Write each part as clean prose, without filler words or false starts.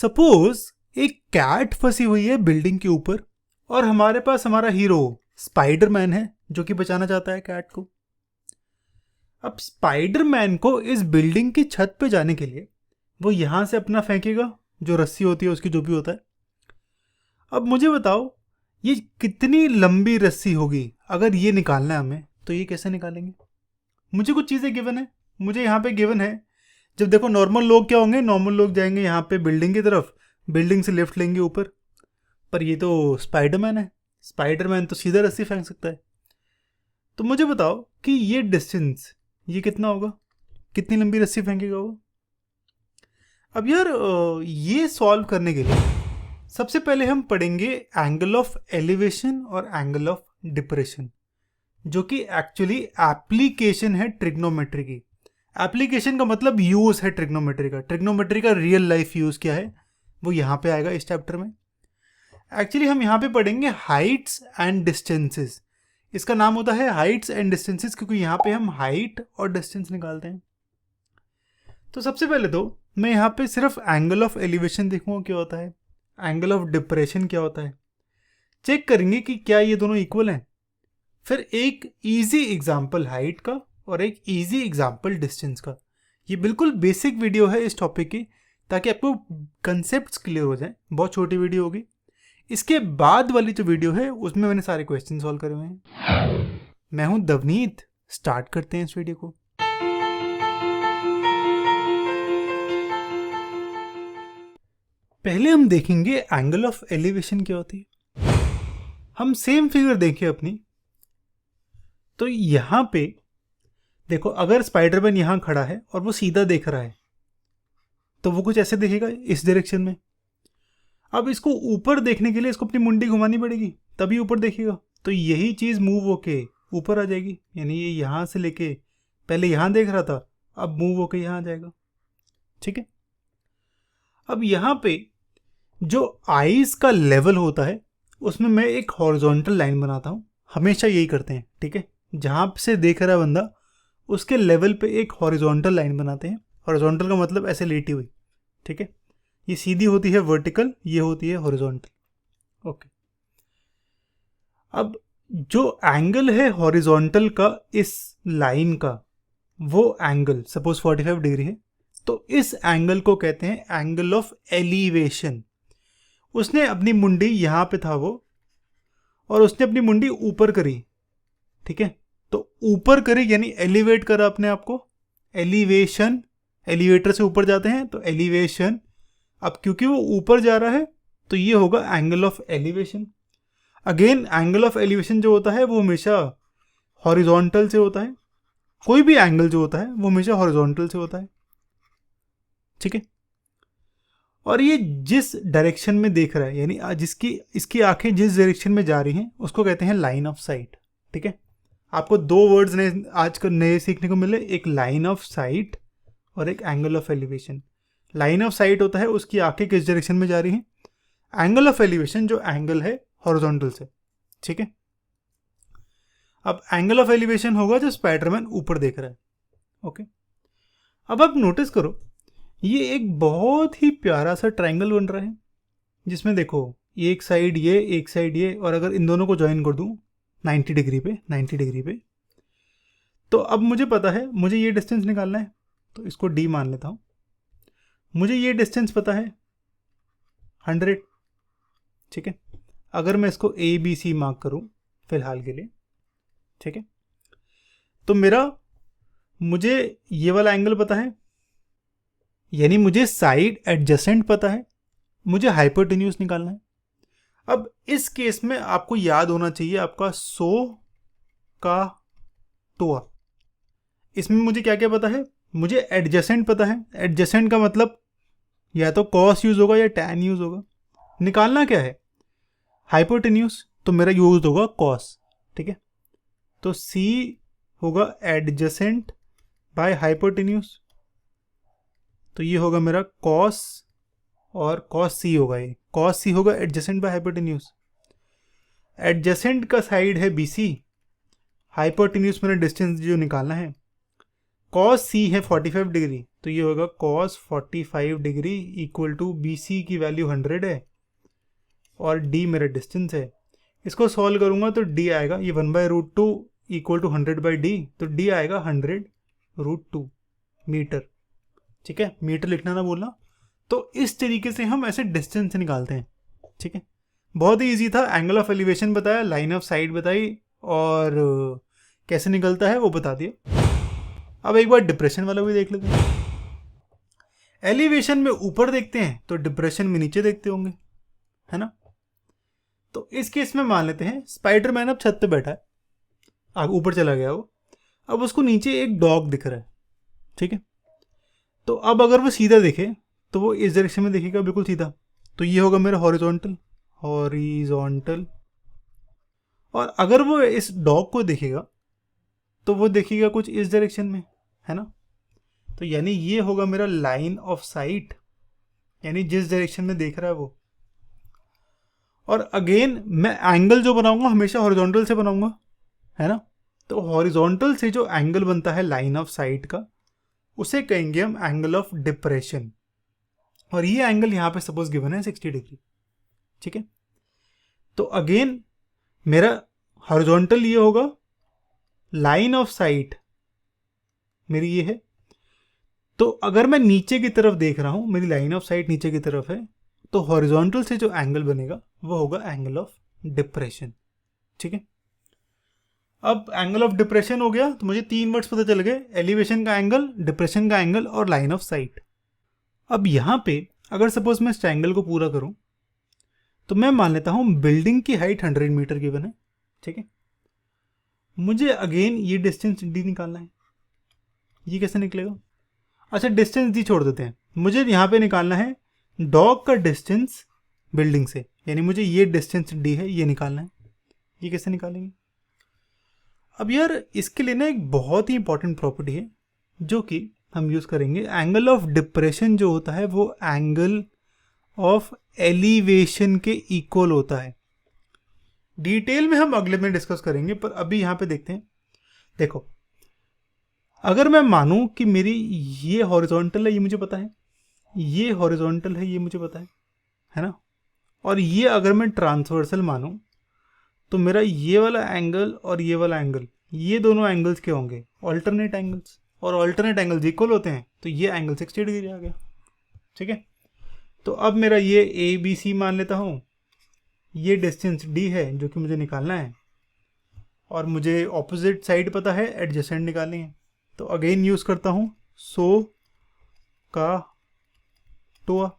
Suppose एक cat फंसी हुई है बिल्डिंग के ऊपर और हमारे पास हमारा हीरो स्पाइडरमैन है जो कि बचाना चाहता है कैट को। अब स्पाइडरमैन को इस बिल्डिंग की छत पे जाने के लिए वो यहां से अपना फेंकेगा, जो रस्सी होती है उसकी, जो भी होता है। अब मुझे बताओ ये कितनी लंबी रस्सी होगी। अगर ये निकालना है हमें तो ये कैसे निकालेंगे? मुझे कुछ चीज़ें गिवन है, मुझे यहाँ पे गिवन है। जब देखो नॉर्मल लोग क्या होंगे, नॉर्मल लोग जाएंगे यहाँ पे बिल्डिंग की तरफ, बिल्डिंग से लिफ्ट लेंगे ऊपर। पर ये तो स्पाइडरमैन है, स्पाइडरमैन तो सीधा रस्सी फेंक सकता है। तो मुझे बताओ कि ये डिस्टेंस ये कितना होगा, कितनी लंबी रस्सी फेंकेगा वो। अब यार ये सॉल्व करने के लिए सबसे पहले हम पढ़ेंगे एंगल ऑफ एलिवेशन और एंगल ऑफ डिप्रेशन, जो कि एक्चुअली एप्लीकेशन है ट्रिग्नोमेट्री की। एप्लीकेशन का मतलब यूज है ट्रिग्नोमेट्री का। ट्रिग्नोमेट्री का रियल लाइफ यूज क्या है वो यहाँ पे आएगा इस चैप्टर में। एक्चुअली हम यहाँ पे पढ़ेंगे हाइट्स एंड डिस्टेंसेस। इसका नाम होता है हाइट्स एंड डिस्टेंसेस क्योंकि यहाँ पे हम हाइट और डिस्टेंस निकालते हैं। तो सबसे पहले तो मैं यहाँ पे सिर्फ एंगल ऑफ एलिवेशन देखूंगा क्या होता है, एंगल ऑफ डिप्रेशन क्या होता है, चेक करेंगे कि क्या ये दोनों इक्वल हैं। फिर एक इजी एग्जाम्पल हाइट का और एक इजी एग्जाम्पल डिस्टेंस का। ये बिल्कुल बेसिक वीडियो है इस टॉपिक की, ताकि आपको कंसेप्ट्स क्लियर हो जाए। बहुत छोटी वीडियो होगी। इसके बाद वाली जो वीडियो है उसमें मैंने सारे क्वेश्चन सॉल्व करे हुए हैं। मैं हूं दवनीत। स्टार्ट करते हैं इस वीडियो को। पहले हम देखेंगे एंगल ऑफ एलिवेशन क्या होती है। हम सेम फिगर देखें अपनी, तो यहां पे देखो, अगर स्पाइडरमैन यहां खड़ा है और वो सीधा देख रहा है तो वो कुछ ऐसे दिखेगा इस डायरेक्शन में। अब इसको ऊपर देखने के लिए इसको अपनी मुंडी घुमानी पड़ेगी, तभी ऊपर देखेगा। तो यही चीज मूव होके ऊपर आ जाएगी, यानी ये यहां से लेके पहले यहां देख रहा था, अब मूव होके यहां आ जाएगा। ठीक है। अब यहां पे जो आईज का लेवल होता है उसमें मैं एक हॉरिजॉन्टल लाइन बनाता हूं। हमेशा यही करते हैं, ठीक है। जहां से देख रहा है बंदा उसके लेवल पे एक हॉरिजॉन्टल लाइन बनाते हैं। हॉरिजॉन्टल का मतलब ऐसे लेटी हुई, ठीक है। ये सीधी होती है वर्टिकल, ये होती है हॉरिजॉन्टल। ओके। अब जो एंगल है हॉरिजॉन्टल का इस लाइन का, वो एंगल सपोज 45 डिग्री है, तो इस एंगल को कहते हैं एंगल ऑफ एलिवेशन। उसने अपनी मुंडी यहां पे था वो, और उसने अपनी मुंडी ऊपर करी, ठीक है। तो ऊपर करी यानी एलिवेट करा अपने आप को, एलिवेशन। एलिवेटर से ऊपर जाते हैं तो एलिवेशन। अब क्योंकि वो ऊपर जा रहा है तो ये होगा angle of elevation. Again angle of elevation जो होता है वो हमेशा हॉरिजॉन्टल से होता है। कोई भी एंगल जो होता है वो हमेशा हॉरिजॉन्टल से होता है, ठीक है। और ये जिस डायरेक्शन में देख रहा है, यानी इसकी आंखें जिस डायरेक्शन में जा रही हैं उसको कहते हैं लाइन ऑफ साइट, ठीक है। आपको दो वर्ड्स नए आज को नए सीखने को मिले, एक लाइन ऑफ साइट और एक angle of elevation. Line of site होता है उसकी आंखें किस डायरेक्शन में जा रही हैं। एंगल ऑफ एलिवेशन जो एंगल है हॉरिजॉन्टल से, ठीक है। अब एंगल ऑफ एलिवेशन होगा जब स्पाइडरमैन ऊपर देख रहा है। ओके। अब आप नोटिस करो, ये एक बहुत ही प्यारा सा ट्रायंगल बन रहा है, जिसमें देखो एक साइड ये, एक साइड ये, और अगर इन दोनों को ज्वाइन कर दूं 90 डिग्री पे, तो अब मुझे पता है मुझे ये डिस्टेंस निकालना है, तो इसको d मान लेता हूं। मुझे ये डिस्टेंस पता है 100, ठीक है। अगर मैं इसको ABC मार्क करूं फिलहाल के लिए, ठीक है, तो मुझे ये वाला एंगल पता है, यानी मुझे साइड एडजेसेंट पता है, मुझे हाइपोटेन्यूज निकालना है। अब इस केस में आपको याद होना चाहिए आपका 100 का टोआ। इसमें मुझे क्या क्या पता है, मुझे एडजेसेंट पता है। एडजेसेंट का मतलब या तो कॉस यूज होगा या टैन यूज होगा। निकालना क्या है, हाइपोटेन्यूज, तो मेरा यूज होगा कॉस, ठीक है। तो C होगा एडजेसेंट बाय हाइपोटेन्यूज, तो ये होगा मेरा कॉस, और कॉस C होगा, ये कॉस C होगा एडजेसेंट बाय हाइपोटेन्यूज। एडजेसेंट का साइड है BC, हाइपोटेन्यूज मेरा डिस्टेंस जो निकालना है कॉस सी है 45 डिग्री, तो ये होगा cos 45 degree equal to B C की वैल्यू 100 है और डी मेरा डिस्टेंस है। इसको सॉल्व करूंगा तो डी आएगा, ये 1/√2 इक्वल टू 100/d, तो डी आएगा 100√2 मीटर। ठीक है, मीटर लिखना ना बोलना। तो इस तरीके से हम ऐसे डिस्टेंस निकालते हैं। ठीक है, बहुत ही ईजी था। एंगल ऑफ एलिवेशन बताया, लाइन ऑफ साइट बताई, और कैसे निकलता है वो बता दिया। अब एक बार डिप्रेशन वाला भी देख लेते हैं। एलिवेशन में ऊपर देखते हैं तो डिप्रेशन में नीचे देखते होंगे, है ना। तो इस केस में मान लेते हैं स्पाइडरमैन अब छत पे बैठा है, आगे ऊपर चला गया वो, अब उसको नीचे एक डॉग दिख रहा है। ठीक है, तो अब अगर वो सीधा देखे तो वो इस डायरेक्शन में देखेगा, बिल्कुल सीधा, तो ये होगा मेरा हॉरिजॉन्टल। और अगर वो इस डॉग को देखेगा तो वो देखेगा कुछ इस डायरेक्शन में, है ना। तो यानी ये होगा मेरा लाइन ऑफ साइट, यानी जिस डायरेक्शन में देख रहा है वो। और अगेन मैं एंगल जो बनाऊंगा हमेशा हॉरिजॉन्टल से बनाऊंगा, है ना। तो हॉरिजॉन्टल से जो एंगल बनता है लाइन ऑफ साइट का, उसे कहेंगे हम एंगल ऑफ डिप्रेशन। और ये एंगल यहां पे सपोज गिवन है 60 डिग्री। ठीक है, तो अगेन मेरा हॉरिजॉन्टल ये होगा, लाइन ऑफ साइट मेरी ये है। तो अगर मैं नीचे की तरफ देख रहा हूं, मेरी लाइन ऑफ साइट नीचे की तरफ है, तो हॉरिजॉन्टल से जो एंगल बनेगा वो होगा एंगल ऑफ डिप्रेशन। ठीक है, अब एंगल ऑफ डिप्रेशन हो गया तो मुझे 3 वर्ड्स पता चल गए, एलिवेशन का एंगल, डिप्रेशन का एंगल और लाइन ऑफ साइट। अब यहां पे अगर सपोज मैं इस ट्रायंगल को पूरा करूं तो मैं मान लेता हूं बिल्डिंग की हाइट 100 मीटर गिवन है। ठीक है, मुझे अगेन ये डिस्टेंस डी निकालना है। ये कैसे निकलेगा? अच्छा, डिस्टेंस डी छोड़ देते हैं, मुझे यहाँ पे निकालना है डॉग का डिस्टेंस बिल्डिंग से, यानी मुझे ये डिस्टेंस डी है, ये निकालना है। ये कैसे निकालेंगे? अब यार इसके लिए ना एक बहुत ही इंपॉर्टेंट प्रॉपर्टी है जो कि हम यूज करेंगे। एंगल ऑफ डिप्रेशन जो होता है वो एंगल ऑफ एलिवेशन के इक्वल होता है। डिटेल में हम अगले में डिस्कस करेंगे, पर अभी यहां पे देखते हैं। देखो, अगर मैं मानूं कि मेरी ये हॉरिजॉन्टल है, ये मुझे पता है, ये हॉरिजॉन्टल है, ये मुझे पता है ना, और ये अगर मैं ट्रांसवर्सल मानूं तो मेरा ये वाला एंगल और ये वाला एंगल, ये दोनों एंगल्स क्या होंगे? ऑल्टरनेट एंगल्स, और ऑल्टरनेट एंगल्स इक्वल होते हैं, तो ये एंगल 60 डिग्री आ गया। ठीक है, तो अब मेरा ये ए बी सी मान लेता हूं, ये डिस्टेंस डी है जो कि मुझे निकालना है, और मुझे ऑपोजिट साइड पता है, एडजेसेंट निकालनी है। तो अगेन यूज करता हूं सो का टोआ।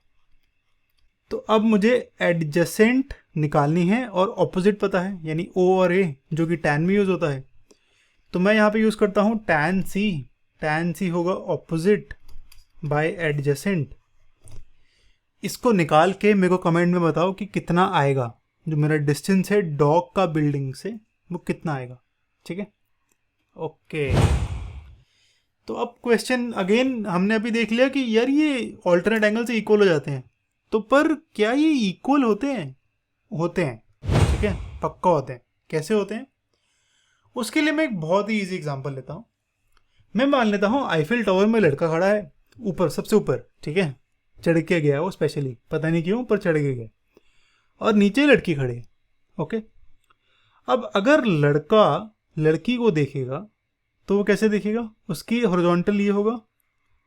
तो अब मुझे एडजेसेंट निकालनी है और ऑपोजिट पता है, यानी ओ और ए जो कि टैन में यूज होता है। तो मैं यहाँ पे यूज करता हूँ टैन सी। टैन सी होगा ऑपोजिट बाय एडजेसेंट। इसको निकाल के मेरे को कमेंट में बताओ कि कितना आएगा, जो मेरा डिस्टेंस है डॉग का बिल्डिंग से वो कितना आएगा। ठीक है, ओके। तो अब क्वेश्चन अगेन हमने अभी देख लिया कि यार ये ऑल्टरनेट एंगल से इक्वल हो जाते हैं, तो पर क्या ये इक्वल होते हैं? होते हैं। ठीक है, पक्का होते हैं। कैसे होते हैं? उसके लिए मैं एक बहुत ही इजी एग्जांपल लेता हूँ। मैं मान लेता हूँ आईफिल टावर में लड़का खड़ा है ऊपर, सबसे ऊपर। ठीक है, चढ़ के गया वो, स्पेशली पता नहीं क्यों पर चढ़ के गया, और नीचे लड़की खड़ी है। ओके, अब अगर लड़का लड़की को देखेगा तो वो कैसे देखेगा? उसकी हॉरिजॉन्टल ये होगा,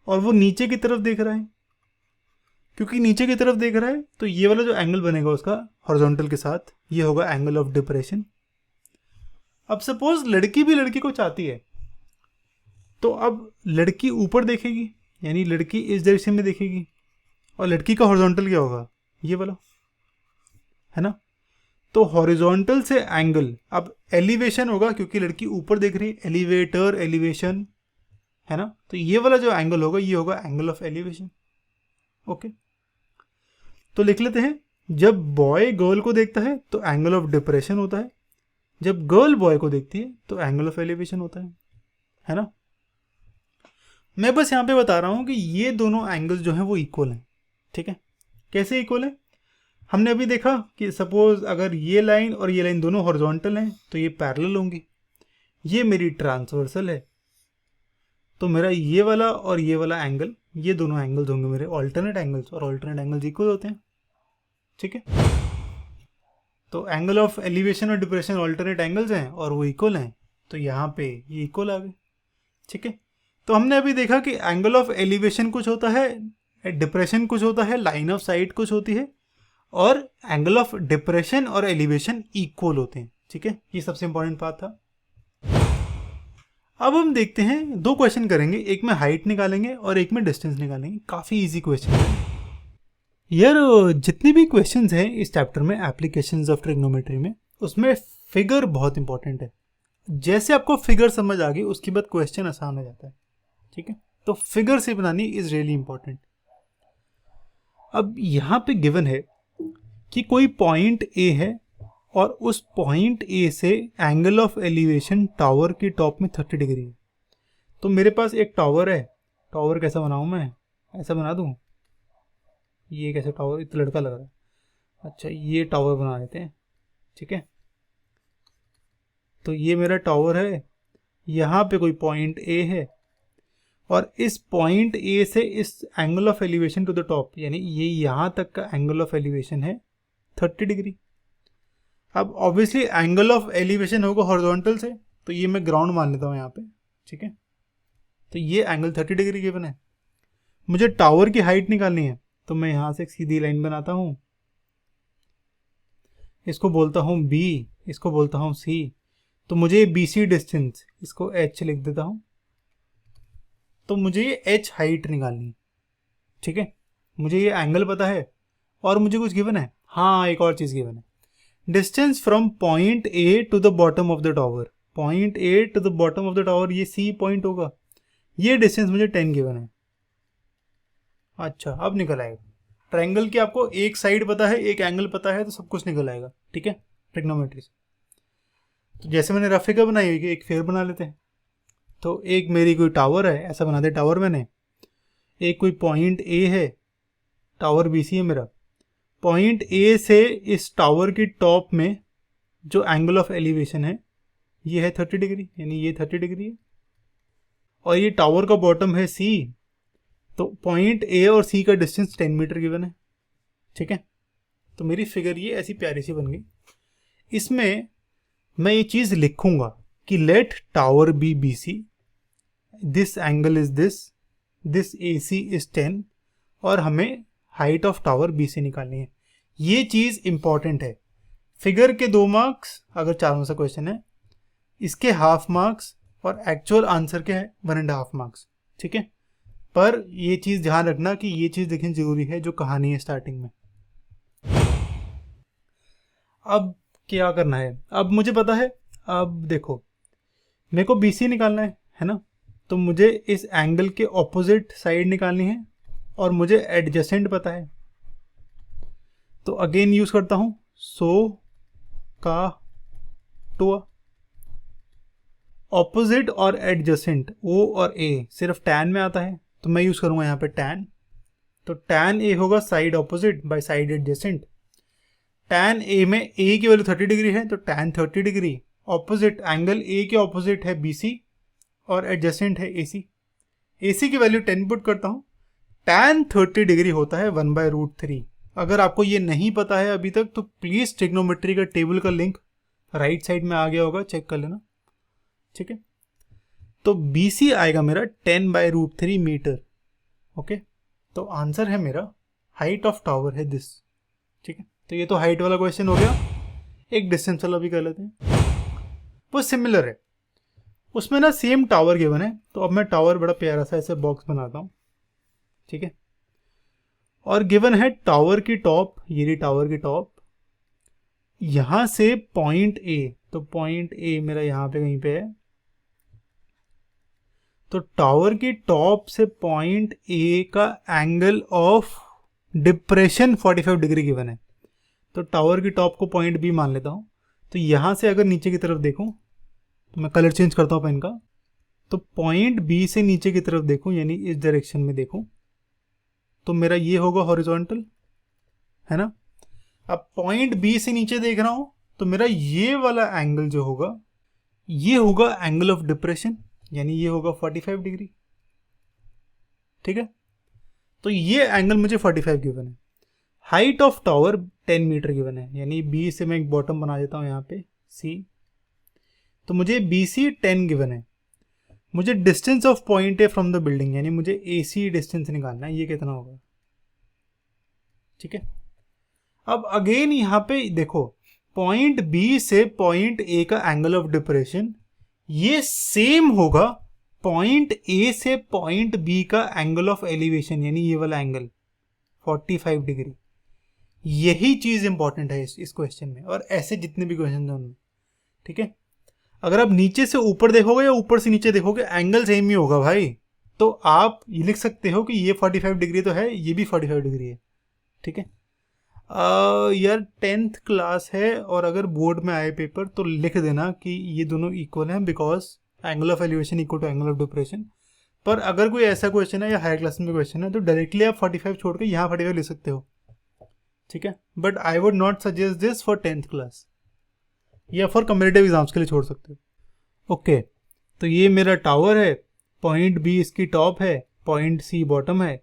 और वो नीचे की तरफ देख रहा है। क्योंकि नीचे की तरफ देख रहा है तो ये वाला जो एंगल बनेगा उसका हॉरिजॉन्टल के साथ, ये होगा एंगल ऑफ डिप्रेशन। अब सपोज लड़की भी लड़की को चाहती है, तो अब लड़की ऊपर देखेगी, यानी लड़की इस डायरेक्शन में देखेगी, और लड़की का हॉरिजॉन्टल क्या होगा? ये वाला, है ना। तो हॉरिजॉन्टल से एंगल, अब एलिवेशन होगा क्योंकि लड़की ऊपर देख रही है, एलिवेटर, एलिवेशन, है ना। तो ये वाला जो एंगल होगा ये होगा एंगल ऑफ एलिवेशन। ओके, तो लिख लेते हैं, जब बॉय गर्ल को देखता है तो एंगल ऑफ डिप्रेशन होता है, जब गर्ल बॉय को देखती है तो एंगल ऑफ एलिवेशन होता है ना। मैं बस यहां पे बता रहा हूं कि ये दोनों एंगल्स जो हैं वो इक्वल हैं। ठीक है, कैसे इक्वल है? हमने अभी देखा कि सपोज अगर ये लाइन और ये लाइन दोनों हॉरिजॉन्टल हैं तो ये पैरेलल होंगी, ये मेरी ट्रांसवर्सल है, तो मेरा ये वाला और ये वाला एंगल, ये दोनों एंगल्स होंगे मेरे ऑल्टरनेट एंगल्स, और ऑल्टरनेट एंगल्स इक्वल होते हैं, ठीक है। तो एंगल ऑफ एलिवेशन और डिप्रेशन ऑल्टरनेट एंगल्स हैं और वो इक्वल हैं, तो यहाँ पे ये इक्वल आ गए, ठीक है। तो हमने अभी देखा कि एंगल ऑफ एलिवेशन कुछ होता है, डिप्रेशन कुछ होता है, लाइन ऑफ साइट कुछ होती है, और एंगल ऑफ डिप्रेशन और एलिवेशन इक्वल होते हैं, ठीक है। ये सबसे इंपॉर्टेंट बात था। अब हम देखते हैं, दो क्वेश्चन करेंगे, एक में हाइट निकालेंगे और एक में डिस्टेंस निकालेंगे। काफ़ी इजी क्वेश्चन है यार। जितने भी क्वेश्चंस हैं इस चैप्टर में एप्लीकेशंस ऑफ ट्रिग्नोमेट्री में, उसमें फिगर बहुत इंपॉर्टेंट है। जैसे आपको फिगर समझ आ गई उसके बाद क्वेश्चन आसान हो जाता है, ठीक है। तो फिगर से बनानी इज रियली इंपॉर्टेंट। अब यहाँ पे गिवन है कि कोई पॉइंट ए है और उस पॉइंट ए से एंगल ऑफ एलिवेशन टावर की टॉप में 30 डिग्री है। तो मेरे पास एक टावर है, टावर कैसा बनाऊँ मैं, ऐसा बना दूँ, ये कैसे टावर, इतना लड़का लग रहा है, अच्छा ये टावर बना देते हैं, ठीक है। तो ये मेरा टावर है, यहाँ पे कोई पॉइंट ए है और इस पॉइंट ए से इस angle of elevation to the top, यानी ये यहाँ तक का एंगल ऑफ एलिवेशन है 30 डिग्री। अब ऑब्वियसली एंगल ऑफ एलिवेशन होगा हॉरिजॉन्टल से, तो ये मैं ग्राउंड मान लेता हूँ यहाँ पे, ठीक है। तो ये एंगल 30 डिग्री गिवन है। मुझे टावर की हाइट निकालनी है, तो मैं यहाँ से एक सीधी लाइन बनाता हूँ, इसको बोलता हूँ B, इसको बोलता हूँ C। तो मुझे ये BC डिस्टेंस, इसको H लिख देता हूँ। तो मुझे ये H हाइट निकालनी है, ठीक है। मुझे ये एंगल पता है और मुझे कुछ गिवन है, हाँ एक और चीज़ गिवन है, distance from point A to the bottom of the tower. Point A to the bottom of the tower ये C पॉइंट होगा, ये डिस्टेंस मुझे 10 गिवन है। अच्छा अब निकल आएगा। ट्रायंगल की आपको एक साइड पता है, एक एंगल पता है, तो सब कुछ निकल आएगा, ठीक है, ट्रिग्नोमेट्री से। तो जैसे मैंने रफ फिगर बनाई हुई, एक फिगर बना लेते हैं। तो एक मेरी कोई टावर है, ऐसा बना दे टावर मैंने, एक कोई पॉइंट ए है, टावर BC है मेरा। पॉइंट ए से इस टावर की टॉप में जो एंगल ऑफ एलिवेशन है ये है 30 डिग्री, यानी ये 30 डिग्री है, और ये टावर का बॉटम है C। तो पॉइंट ए और C का डिस्टेंस 10 मीटर गिवन है, ठीक है। तो मेरी फिगर ये ऐसी प्यारी सी बन गई। इसमें मैं ये चीज़ लिखूंगा कि let tower be BC, this angle is this AC is 10, और हमें हाइट ऑफ टावर BC निकालनी है। ये चीज़ इंपॉर्टेंट है। फिगर के 2 मार्क्स अगर 4 में से क्वेश्चन है, इसके हाफ मार्क्स, और एक्चुअल आंसर के 1.5 मार्क्स, ठीक है। पर ये चीज़ ध्यान रखना कि ये चीज़ देखनी जरूरी है जो कहानी है स्टार्टिंग में। अब क्या करना है, अब मुझे पता है, अब देखो मेरे को BC निकालना है ना। तो मुझे इस एंगल के ऑपोजिट साइड निकालनी है और मुझे एडजेसेंट पता है। तो अगेन यूज करता हूं सो का टू। ऑपोजिट और एडजेसेंट O और A सिर्फ tan में आता है, तो मैं यूज करूंगा यहाँ पे tan। तो tan A होगा side opposite by side adjacent. tan A में A की वैल्यू 30 डिग्री है, तो tan 30 degree opposite angle A के ऑपोजिट है BC और एडजेसेंट है AC। AC की वैल्यू 10 पुट करता हूँ, tan 30 डिग्री होता है 1/√3। अगर आपको ये नहीं पता है अभी तक तो प्लीज ट्रिग्नोमेट्री का टेबल का लिंक राइट साइड में आ गया होगा, चेक कर लेना, ठीक है। तो BC आएगा मेरा 10/√3 मीटर, ओके। तो आंसर है मेरा हाइट ऑफ टावर है दिस, ठीक है। तो ये तो हाइट वाला क्वेश्चन हो गया। एक डिस्टेंस वाला भी कर लेते हैं, वो सिमिलर है, उसमें ना सेम टावर गिवन है। तो अब मैं टावर बड़ा प्यारा सा ऐसे बॉक्स बनाता हूँ, ठीक है। और गिवन है टावर की टॉप, ये रही टावर की टॉप, यहां से पॉइंट A, तो पॉइंट A मेरा यहां पे कहीं पे है। तो टावर की टॉप से पॉइंट A का angle of depression 45 degree given है। तो टावर की टॉप को पॉइंट B मान लेता हूं। तो यहां से अगर नीचे की तरफ देखूं, तो मैं कलर चेंज करता हूं पेन का, तो पॉइंट B से नीचे की तरफ देखूं, यानी इस डायरेक्शन में देखूं, तो मेरा ये होगा हॉरिजॉन्टल, है ना। अब पॉइंट B से नीचे देख रहा हूं, तो मेरा ये वाला एंगल जो होगा ये होगा एंगल ऑफ डिप्रेशन, यानी ये होगा 45 डिग्री, ठीक है। तो ये एंगल मुझे 45 गिवन है। Height of tower 10 metre given है, यानी बी से मैं एक बॉटम बना देता हूँ यहाँ पे सी, तो मुझे बी सी 10 गिवन है। मुझे distance of point A from the building, यानी मुझे ए सी डिस्टेंस निकालना है, ये कितना होगा, ठीक है। अब अगेन यहाँ पे देखो, पॉइंट बी से पॉइंट ए का एंगल ऑफ डिप्रेशन ये सेम होगा पॉइंट ए से पॉइंट बी का एंगल ऑफ एलिवेशन, यानी ये वाला एंगल 45 डिग्री। यही चीज इंपॉर्टेंट है इस क्वेश्चन में, और ऐसे जितने भी क्वेश्चन हैं उनमें, ठीक है। अगर आप नीचे से ऊपर देखोगे या ऊपर से नीचे देखोगे, एंगल सेम ही होगा भाई। तो आप ये लिख सकते हो कि ये 45 डिग्री तो है, ये भी 45 डिग्री है, ठीक है। यार 10th क्लास है, और अगर बोर्ड में आए पेपर तो लिख देना कि ये दोनों इक्वल हैं, because angle of elevation equal to angle of depression. पर अगर कोई ऐसा क्वेश्चन है या हायर क्लास में क्वेश्चन है तो डायरेक्टली आप 45 छोड़ के यहाँ 45 लिख सकते हो, ठीक है। But I would not suggest this for 10th class, या फॉर कम्पिटिटिव एग्जाम्स के लिए छोड़ सकते हो। ओके, तो ये मेरा टावर है, पॉइंट बी इसकी टॉप है, पॉइंट सी बॉटम है।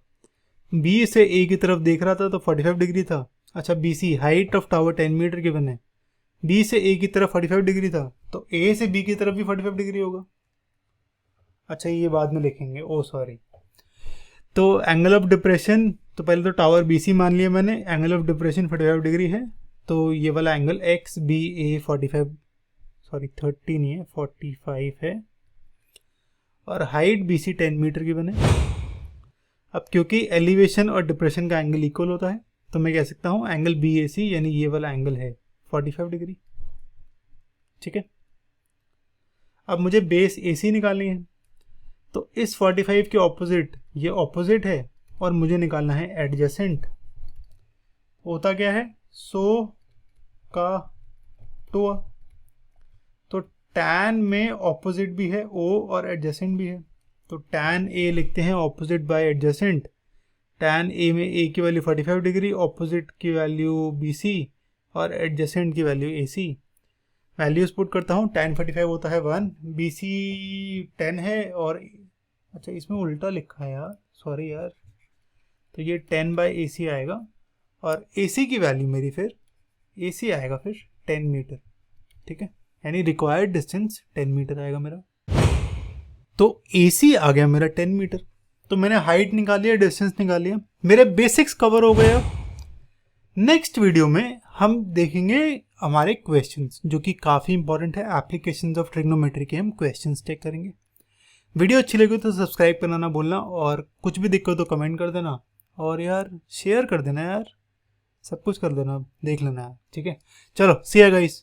बी से ए की तरफ देख रहा था तो 45 डिग्री था। अच्छा, B C height of tower 10 metre given है, बी से ए की तरफ 45 डिग्री था, तो ए से बी की तरफ भी 45 डिग्री होगा। अच्छा, ये बाद में लिखेंगे, ओ सॉरी। तो एंगल ऑफ डिप्रेशन, तो पहले तो टावर बी सी मान लिया मैंने, एंगल ऑफ डिप्रेशन 45 डिग्री है, तो ये वाला एंगल एक्स बी ए 45, सॉरी 30 नहीं है 45 है, और हाइट बी सी 10 मीटर की बने। अब क्योंकि एलिवेशन और डिप्रेशन का एंगल इक्वल होता है तो मैं कह सकता हूँ एंगल बी ए सी, यानी ये वाला एंगल है 45 डिग्री, ठीक है। अब मुझे बेस ए सी निकालनी है, तो इस 45 के ऑपोजिट ये ऑपोजिट है, और मुझे निकालना है एडजेसेंट। होता क्या है, 100 का 2, तो टैन में ऑपोजिट भी है ओ और एडजेसेंट भी है, तो टैन ए लिखते हैं opposite bye adjacent. Tan A में ए की वैल्यू 45 डिग्री, ऑपोजिट की वैल्यू बी सी और एडजेसेंट की वैल्यू ए सी। वैल्यूज पुट करता हूँ, टैन 45 होता है 1, बी सी 10 है, और अच्छा इसमें उल्टा लिखा है यार, सॉरी यार, तो ये 10 बाई ए सी आएगा, और ए सी की वैल्यू मेरी फिर ए सी आएगा फिर 10 मीटर, ठीक है, यानी रिक्वायर्ड डिस्टेंस 10 मीटर आएगा मेरा। तो ए सी आ गया मेरा 10 मीटर, तो मैंने हाइट निकाल लिया, डिस्टेंस निकाल लिया, मेरे बेसिक्स कवर हो गए। नेक्स्ट वीडियो में हम देखेंगे हमारे क्वेश्चंस, जो कि काफ़ी इंपॉर्टेंट है, एप्लीकेशंस ऑफ ट्रिग्नोमेट्री के हम क्वेश्चंस चेक करेंगे। वीडियो अच्छी लगी तो सब्सक्राइब करना ना भूलना, और कुछ भी दिक्कत तो कमेंट कर देना, और यार शेयर कर देना यार, सब कुछ कर देना, देख लेना यार, ठीक है। चलो, सी यू गाइस।